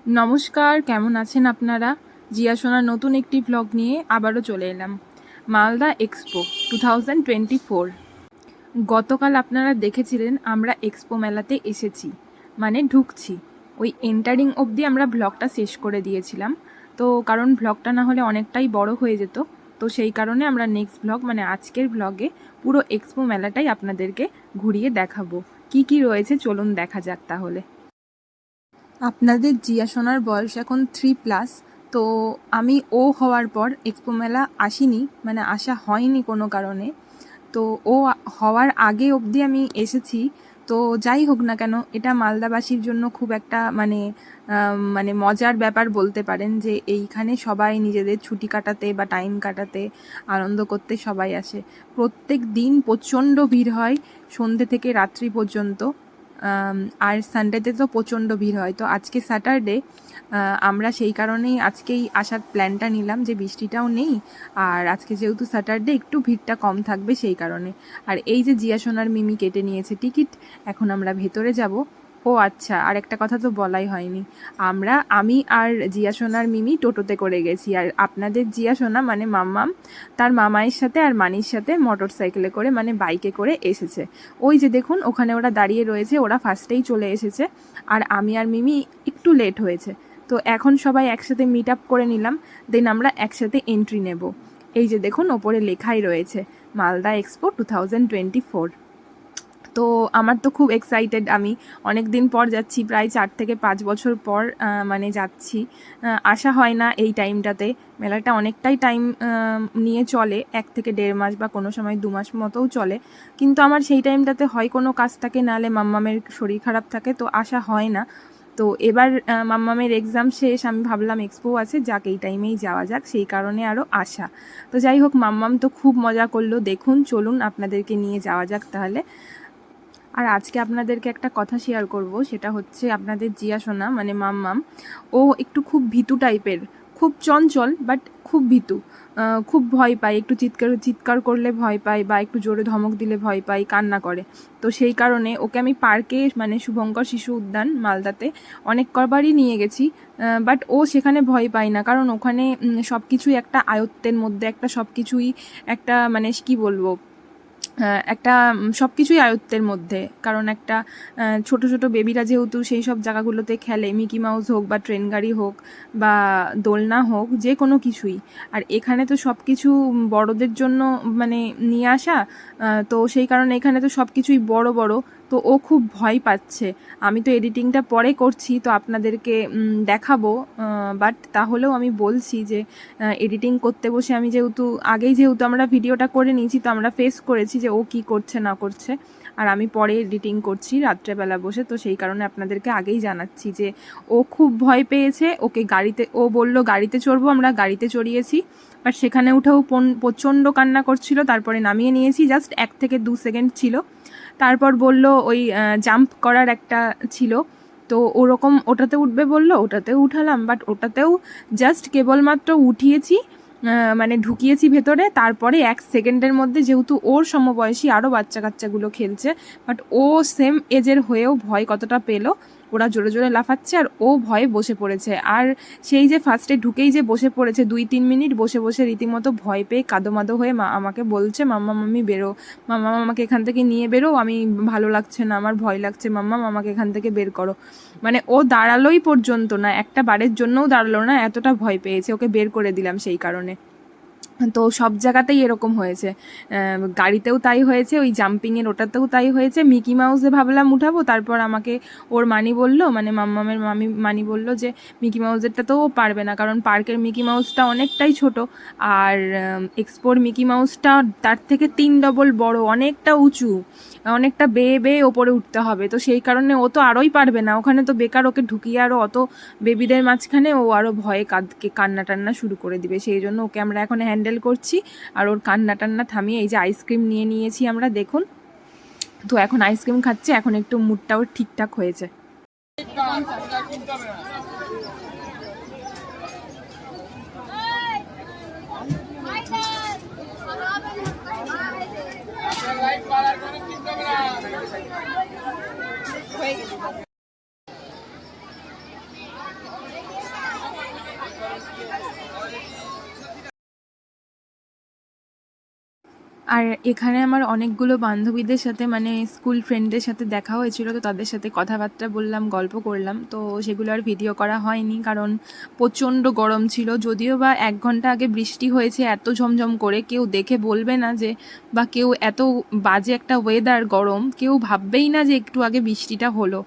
নমস্কার, কেমন আছেন আপনারা? জিয়া সোনার নতুন একটি ভ্লগ নিয়ে আবারও চলে এলাম। মালদা এক্সপো 2024। গতকাল আপনারা দেখেছিলেন আমরা এক্সপো মেলাতে এসেছি, মানে ঢুকছি। ওই এন্টারিং অবধি আমরা ভ্লগটা শেষ করে দিয়েছিলাম। তো কারণ ভ্লগটা না হলে অনেকটাই বড় হয়ে যেত, তো সেই কারণে আমরা নেক্সট ভ্লগ মানে আজকের ভ্লগে পুরো এক্সপো মেলাটাই আপনাদেরকে ঘুরিয়ে দেখাবো। কি কি রয়েছে চলুন দেখা যাক তাহলে। আপনাদের জিয়া সোনার বয়স এখন 3+। তো আমি ও হওয়ার পর এক্সপো মেলা আসিনি, মানে আসা হয়নি কোনো কারণে। তো ও হওয়ার আগে অবধি আমি এসেছি। তো যাই হোক না কেন, এটা মালদাবাসীর জন্য খুব একটা মানে মজার ব্যাপার বলতে পারেন, যে এইখানে সবাই নিজেদের ছুটি কাটাতে বা টাইম কাটাতে, আনন্দ করতে সবাই আসে। প্রত্যেক দিন প্রচণ্ড ভিড় হয়, সন্ধ্যে থেকে রাত্রি পর্যন্ত। আর সানডেতে তো প্রচণ্ড ভিড় হয়। তো আজকে স্যাটারডে, আমরা সেই কারণেই আজকেই আসার প্ল্যানটা নিলাম, যে বৃষ্টিটাও নেই, আর আজকে যেহেতু স্যাটারডে একটু ভিড়টা কম থাকবে সেই কারণে। আর এই যে জিয়া সোনার মিমি কেটে নিয়েছে টিকিট, এখন আমরা ভেতরে যাব। ও আচ্ছা, আর একটা কথা তো বলাই হয়নি, আমি আর জিয়া সোনার মিমি টোটোতে করে গেছি, আর আপনাদের জিয়া সোনা মানে মাম্মাম তার মামায়ের সাথে আর মানির সাথে মোটর সাইকেলে করে মানে বাইকে করে এসেছে। ওই যে দেখুন ওখানে ওরা দাঁড়িয়ে রয়েছে, ওরা ফার্স্টেই চলে এসেছে, আর আমি আর মিমি একটু লেট হয়েছে। তো এখন সবাই একসাথে মিট আপ করে নিলাম, দেন আমরা একসাথে এন্ট্রি নেব। এই যে দেখুন ওপরে লেখাই রয়েছে মালদা এক্সপো 2024। তো আমার তো খুব এক্সাইটেড, আমি অনেক দিন পর যাচ্ছি, প্রায় 4 থেকে 5 বছর পর মানে যাচ্ছি। আসা হয় না এই টাইমটাতে। মেলাটা অনেকটাই টাইম নিয়ে চলে, 1 থেকে 1.5 মাস বা কোনো সময় 2 মাস মতোও চলে। কিন্তু আমার সেই টাইমটাতে হয় কোনো কাজ থাকে, নাহলে মাম্মামের শরীর খারাপ থাকে, তো আসা হয় না। তো এবার মাম্মামের এক্সাম শেষ, আমি ভাবলাম এক্সপো আছে, যাক এই টাইমেই যাওয়া যাক, সেই কারণে আরও আসা। তো যাই হোক, মাম্মাম তো খুব মজা করলো, দেখুন চলুন আপনাদেরকে নিয়ে যাওয়া যাক তাহলে। আর আজকে আপনাদেরকে একটা কথা শেয়ার করব, সেটা হচ্ছে আপনাদের জিয়া সোনা মানে মাম্মাম, ও একটু খুব ভীতু টাইপের, খুব চঞ্চল বাট খুব ভীতু। খুব ভয় পায়, একটু চিৎকার চিৎকার করলে ভয় পায়, বা একটু জোরে ধমক দিলে ভয় পায়, কান্না করে। তো সেই কারণে ওকে আমি পার্কে মানে শুভঙ্কর শিশু উদ্যান মালদাতে অনেক কবারই নিয়ে গেছি, বাট ও সেখানে ভয় পায় না, কারণ ওখানে সব কিছুই একটা আয়ত্তের মধ্যে, একটা সব কিছুই একটা মানে কি বলবো, একটা সব কিছুই আয়ত্তের মধ্যে। কারণ একটা ছোট ছোট বেবিরা যেহেতু সেই সব জায়গাগুলোতে খেলে, মিকি মাউস হোক বা ট্রেন গাড়ি হোক বা দোলনা হোক, যে কোনো কিছুই। আর এখানে তো সব কিছু বড়দের জন্য মানে নিয়ে আসা, তো সেই কারণে এখানে তো সব কিছুই বড় বড়। তো ও খুব ভয় পাচ্ছে। আমি তো এডিটিংটা পরে করছি, তো আপনাদেরকে দেখাবো, বাট তাহলেও আমি বলছি যে এডিটিং করতে বসে আমি যেহেতু আমরা ভিডিওটা করে নিয়েছি, তো আমরা ফেস করেছি যে ও কি করছে না করছে, আর আমি পরে এডিটিং করছি রাত্রেবেলা বসে, তো সেই কারণে আপনাদেরকে আগেই জানাচ্ছি যে ও খুব ভয় পেয়েছে। ওকে ও বললো গাড়িতে চড়বো, আমরা গাড়িতে চড়িয়েছি, বাট সেখানে উঠেও প্রচণ্ড কান্না করছিল। তারপরে নামিয়ে নিয়েছি, জাস্ট 1 থেকে 2 সেকেন্ড ছিল। তারপর বলল ওই জাম্প করার একটা ছিল, তো ওরকম ওটাতে উঠবে বললো, ওটাতেও উঠালাম, বাট ওটাতেও জাস্ট কেবলমাত্র উঠিয়েছি, মানে ঢুকিয়েছি ভেতরে। তারপরে 1 সেকেন্ডের মধ্যে, যেহেতু ওর সমবয়সী আরও বাচ্চা কাচ্চাগুলো খেলছে, বাট ও সেম এজের হয়েও ভয় কতটা পেলো। ওরা জোরে জোরে লাফাচ্ছে আর ও ভয়ে বসে পড়েছে। আর সেই যে ফার্স্টে ঢুকেই যে বসে পড়েছে, 2-3 মিনিট বসে বসে রীতিমতো ভয় পেয়ে কাদোমাদো হয়ে আমাকে বলছে, মাম্মা মাম্মি বেরো, মাম্মা আমাকে এখান থেকে নিয়ে বেরো, আমি ভালো লাগছে না, আমার ভয় লাগছে, মাম্মা আমাকে এখান থেকে বের করো। মানে ও দাঁড়ালোই পর্যন্ত না, একটা বারের জন্যও দাঁড়ালো না, এতটা ভয় পেয়েছে। ওকে বের করে দিলাম সেই কারণে। তো সব জায়গাতেই এরকম হয়েছে, গাড়িতেও তাই হয়েছে, ওই জাম্পিংয়ের ওটাতেও তাই হয়েছে। মিকি মাউসে ভাবলাম উঠাবো, তারপর আমাকে ওর মানি বলল, মানে মাম্মামের মানি বলল যে মিকি মাউসেরটা তো ও পারবে না, কারণ পার্কের মিকি মাউসটা অনেকটাই ছোট, আর এক্সপোর মিকি মাউসটা তার থেকে 3 ডবল বড়, অনেকটা উঁচু, অনেকটা বেয়ে বেয়ে ওপরে উঠতে হবে। তো সেই কারণে ও তো আরোই পারবে না, ওখানে তো বেকার ওকে ঢুকিয়ে আরও অত বেবিদের মাঝখানে ও আরও ভয়ে কান্না টান্না শুরু করে দিবে। সেই জন্য ওকে আমরা এখন হ্যান্ডেল করছি, আর ওর কান্না টান্না থামিয়ে এই যে আইসক্রিম নিয়ে নিয়েছি আমরা, দেখুন। তো এখন আইসক্রিম খাচ্ছে, এখন একটু মুডটাও ঠিকঠাক হয়েছে। আর এখানে আমার অনেকগুলো বান্ধবীদের সাথে মানে স্কুল ফ্রেন্ডদের সাথে দেখা হয়েছিল, তো তাদের সাথে কথাবার্তা বললাম, গল্প করলাম। তো সেগুলো আর ভিডিও করা হয়নি কারণ প্রচণ্ড গরম ছিল। যদিও বা 1 ঘন্টা আগে বৃষ্টি হয়েছে এত ঝমঝম করে, কেউ দেখে বলবে না যে, বা কেউ এত বাজে একটা ওয়েদার গরম, কেউ ভাববেই না যে একটু আগে বৃষ্টিটা হলো।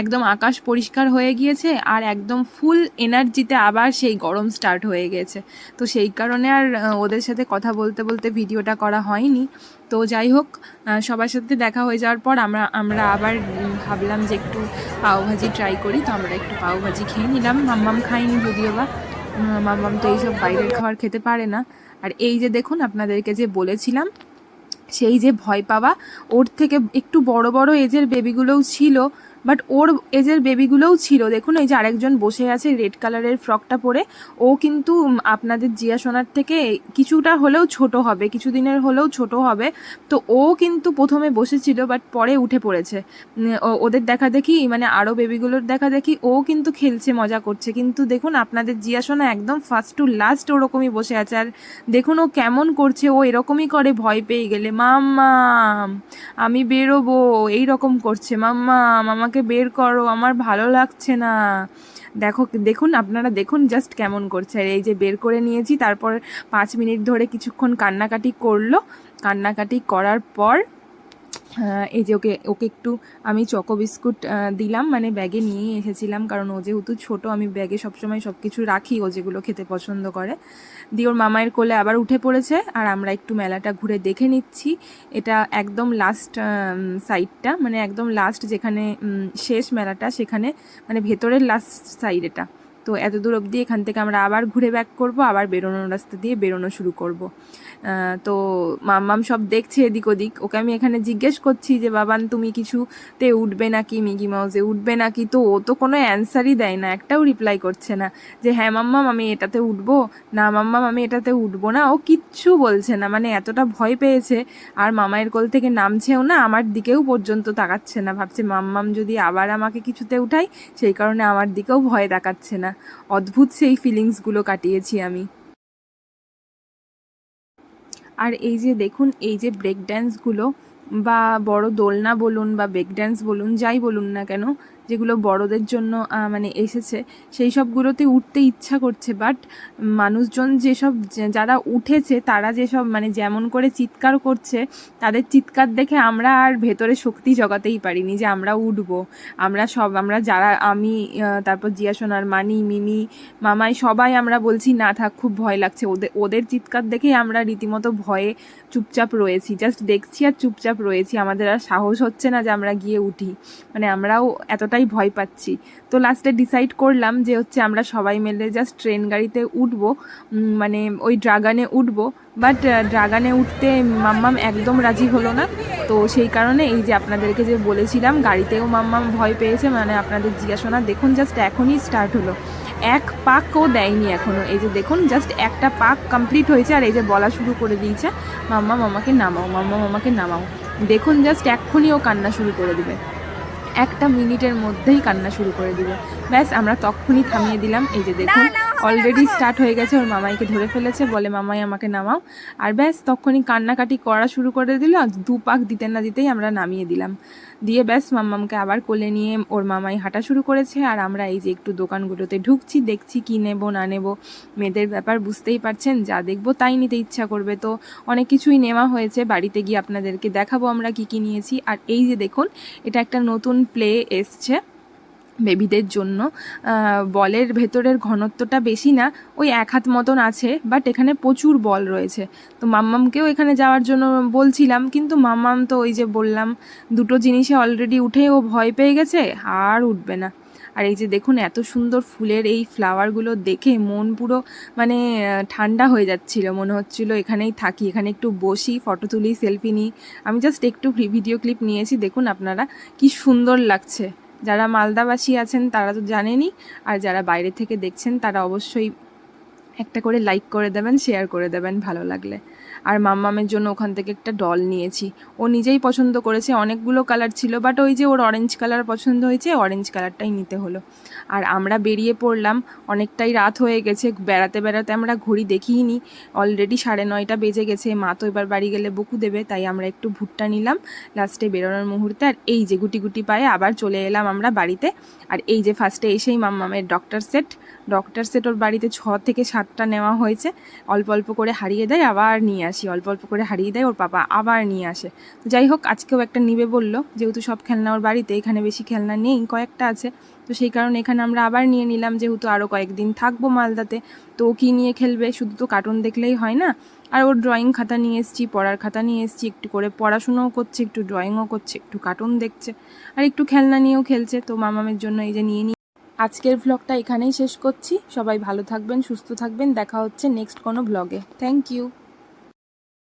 একদম আকাশ পরিষ্কার হয়ে গিয়েছে আর একদম ফুল এনার্জিতে আবার সেই গরম স্টার্ট হয়ে গেছে। তো সেই কারণে আর ওদের সাথে কথা বলতে বলতে ভিডিওটা করা হয়নি। তো যাই হোক, সবার সাথে দেখা হয়ে যাওয়ার পর আমরা আমরা আবার ভাবলাম যে একটু পাওভাজি ট্রাই করি। তো আমরা একটু পাওভাজি খেয়ে নিলাম। মাম্মাম খাইনি যদিও বা, মাম্মাম তো এইসব বাইরের খাবার খেতে পারে না। আর এই যে দেখুন, আপনাদেরকে যে বলেছিলাম সেই যে ভয় পাওয়া, ওর থেকে একটু বড় বড় এজের বেবিগুলোও ছিল, বাট ওর এজের বেবিগুলোও ছিল। দেখুন এই যে আরেকজন বসে আছে রেড কালারের ফ্রকটা পরে, ও কিন্তু আপনাদের জিয়া সোনার থেকে কিছুটা হলেও ছোট হবে, কিছুদিনের হলেও ছোট হবে। তো ও কিন্তু প্রথমে বসেছিল বাট পরে উঠে পড়েছে। ওদের দেখা দেখি মানে আরও বেবিগুলোর দেখা দেখি ও কিন্তু খেলছে, মজা করছে। কিন্তু দেখুন আপনাদের জিয়া সোনা একদম ফার্স্ট টু লাস্ট ওরকমই বসে আছে। আর দেখুন ও কেমন করছে, ও এরকমই করে ভয় পেয়ে গেলে, মাম্মাম আমি বেরোবো এই রকম করছে, মাম্মাম আমাকে বের করো, আমার ভালো লাগছে না। দেখুন আপনারা দেখুন জাস্ট কেমন করছে। আর এই যে বের করে নিয়েছি, তারপর 5 মিনিট ধরে কিছুক্ষণ কান্নাকাটি করলো। কান্নাকাটি করার পর এই যে ওকে ওকে একটু আমি চকো বিস্কুট দিলাম, মানে ব্যাগে নিয়ে এসেছিলাম কারণ ও যেহেতু ছোটো, আমি ব্যাগে সবসময় সব কিছু রাখি ও যেগুলো খেতে পছন্দ করে। দিয়ে ওর মামায়ের কোলে আবার উঠে পড়েছে আর আমরা একটু মেলাটা ঘুরে দেখে নিচ্ছি। এটা একদম লাস্ট সাইডটা, মানে একদম লাস্ট যেখানে শেষ মেলাটা, সেখানে মানে ভেতরের লাস্ট সাইড এটা। তো এত দূর অবধি এখান থেকে আমরা আবার ঘুরে ব্যাক করব, আবার বেরোনোর রাস্তা দিয়ে বেরোনো শুরু করব। তো মাম্মাম সব দেখছে এদিক ওদিক। ওকে আমি এখানে জিজ্ঞেস করছি যে বাবান তুমি কিছুতে উঠবে নাকি, মিকি মাউসে উঠবে নাকি, তো ও তো কোনো অ্যান্সারই দেয় না, একটাও রিপ্লাই করছে না যে হ্যাঁ মাম্মাম আমি এটাতে উঠবো, না মাম্মাম আমি এটাতে উঠবো না। ও কিচ্ছু বলছে না, মানে এতটা ভয় পেয়েছে। আর মামায়ের কোল থেকে নামছেও না, আমার দিকেও পর্যন্ত তাকাচ্ছে না, ভাবছে মাম্মাম যদি আবার আমাকে কিছুতে উঠাই, সেই কারণে আমার দিকেও ভয় তাকাচ্ছে না। অদ্ভুত সেই ফিলিংসগুলো কাটিয়েছি আমি। আর এই যে দেখুন, এই যে ব্রেক ড্যান্সগুলো বা বড় দোলনা বলুন বা ব্রেক ড্যান্স বলুন, যাই বলুন না কেন, যেগুলো বড়দের জন্য মানে এসেছে, সেই সবগুলোতে উঠতে ইচ্ছা করছে। বাট মানুষজন যেসব যারা উঠেছে তারা যেসব মানে যেমন করে চিৎকার করছে, তাদের চিৎকার দেখে আমরা আর ভেতরে শক্তি জগাতেই পারিনি যে আমরা উঠবো। আমরা যারা আমি তারপর জিয়া সোনার মানি, মিমি, মামাই, সবাই আমরা বলছি না থাক, খুব ভয় লাগছে। ওদের চিৎকার দেখেই আমরা রীতিমতো ভয়ে চুপচাপ রয়েছি, জাস্ট দেখছি আর চুপচাপ রয়েছি। আমাদের আর সাহস হচ্ছে না যে আমরা গিয়ে উঠি, মানে আমরাও এতটাই ভয় পাচ্ছি। তো লাস্টে ডিসাইড করলাম যে হচ্ছে আমরা সবাই মিলে জাস্ট ট্রেন গাড়িতে উঠবো, মানে ওই ড্রাগনে উঠবো। বাট ড্রাগনে উঠতে মাম্মাম একদম রাজি হলো না। তো সেই কারণে এই যে আপনাদেরকে যে বলেছিলাম, গাড়িতেও মাম্মাম ভয় পেয়েছে। মানে আপনাদের জিজ্ঞাসা দেখুন, জাস্ট এখনই স্টার্ট হলো, এক পাকও দেয়নি এখনও। এই যে দেখুন জাস্ট একটা পাক কমপ্লিট হয়েছে আর এই যে বলা শুরু করে দিয়েছে, মাম্মা মামাকে নামাও, মাম্মা মামাকে নামাও। দেখুন জাস্ট এক্ষুনি ও কান্না শুরু করে দেবে, 1 মিনিটের মধ্যেই কান্না শুরু করে দিবে। ব্যাস আমরা তখনই থামিয়ে দিলাম। এই যে দেখুন অলরেডি স্টার্ট হয়ে গেছে, ওর মামাইকে ধরে ফেলেছে, বলে মামাই আমাকে নামাও। আর ব্যাস তখনই কান্নাকাটি করা শুরু করে দিল। আর 2 পাক দিতে না দিতেই আমরা নামিয়ে দিলাম। দিয়ে ব্যাস মাম্মামকে আবার কোলে নিয়ে ওর মামাই হাঁটা শুরু করেছে। আর আমরা এই যে একটু দোকানগুলোতে ঢুকছি, দেখছি কি নেব না নেব। মেয়েদের ব্যাপার বুঝতেই পারছেন, যা দেখবো তাই নিতে ইচ্ছা করবে। তো অনেক কিছুই নেওয়া হয়েছে, বাড়িতে গিয়ে আপনাদেরকে দেখাবো আমরা কি কি নিয়েছি। আর এই যে দেখুন, এটা একটা নতুন প্লে এসছে বেবিদের জন্য। বলের ভেতরের ঘনত্বটা বেশি না, ওই 1 হাত মতন আছে, বাট এখানে প্রচুর বল রয়েছে। তো মাম্মামকেও এখানে যাওয়ার জন্য বলছিলাম, কিন্তু মাম্মাম তো ওই যে বললাম, দুটো জিনিসে অলরেডি উঠে ও ভয় পেয়ে গেছে, আর উঠবে না। আর এই যে দেখুন এত সুন্দর ফুলের এই ফ্লাওয়ারগুলো দেখে মন পুরো মানে ঠান্ডা হয়ে যাচ্ছিল, মনে হচ্ছিল এখানেই থাকি, এখানে একটু বসি, ফটো তুলি, সেলফি নিই। আমি জাস্ট একটু ভিডিও ক্লিপ নিয়েছি, দেখুন আপনারা কি সুন্দর লাগছে। যারা মালদাবাসী আছেন তারা তো জানেনই, আর যারা বাইরে থেকে দেখছেন তারা অবশ্যই একটা করে লাইক করে দেবেন, শেয়ার করে দেবেন ভালো লাগলে। আর মাম্মামের জন্য ওখান থেকে একটা ডল নিয়েছি। ও নিজেই পছন্দ করেছে, অনেকগুলো কালার ছিল, বাট ওই যে ওর অরেঞ্জ কালার পছন্দ হয়েছে, অরেঞ্জ কালারটাই নিতে হলো। আর আমরা বেরিয়ে পড়লাম, অনেকটাই রাত হয়ে গেছে, বেড়াতে বেড়াতে আমরা ঘড়ি দেখিইনি, অলরেডি 9:30 বেজে গেছে। মা তো এবার বাড়ি গেলে বকু দেবে, তাই আমরা একটু ভুট্টা নিলাম লাস্টে বেরোনোর মুহূর্তে। আর এই যে গুটি গুটি পায়ে আবার চলে এলাম আমরা বাড়িতে। আর এই যে ফার্স্টে এসেই মাম্মামের ডক্টর সেট ওর বাড়িতে 6 থেকে 7টা নেওয়া হয়েছে। অল্প অল্প করে হারিয়ে দেয়, আবার নিয়ে আসি, অল্প অল্প করে হারিয়ে দেয়, ওর পাপা আবার নিয়ে আসে। তো যাই হোক, আজকেও একটা নিবে বললো, যেহেতু সব খেলনা ওর বাড়িতে, এখানে বেশি খেলনা নেই, কয়েকটা আছে, তো সেই কারণে এখানে আমরা আবার নিয়ে নিলাম, যেহেতু আরও কয়েকদিন থাকবো মালদাতে। তো ও কী নিয়ে খেলবে, শুধু তো কার্টুন দেখলেই হয় না। আর ওর ড্রয়িং খাতা নিয়ে এসেছি, পড়ার খাতা নিয়ে এসেছি, একটু করে পড়াশুনোও করছে, একটু ড্রয়িংও করছে, একটু কার্টুন দেখছে, আর একটু খেলনা নিয়েও খেলছে। তো মামামের জন্য এই যে নিয়ে নিই। আজকের ভ্লগটা এখানেই শেষ করছি। সবাই ভালো থাকবেন, সুস্থ থাকবেন, দেখা হচ্ছে নেক্সট কোনো ভ্লগে। Thank you.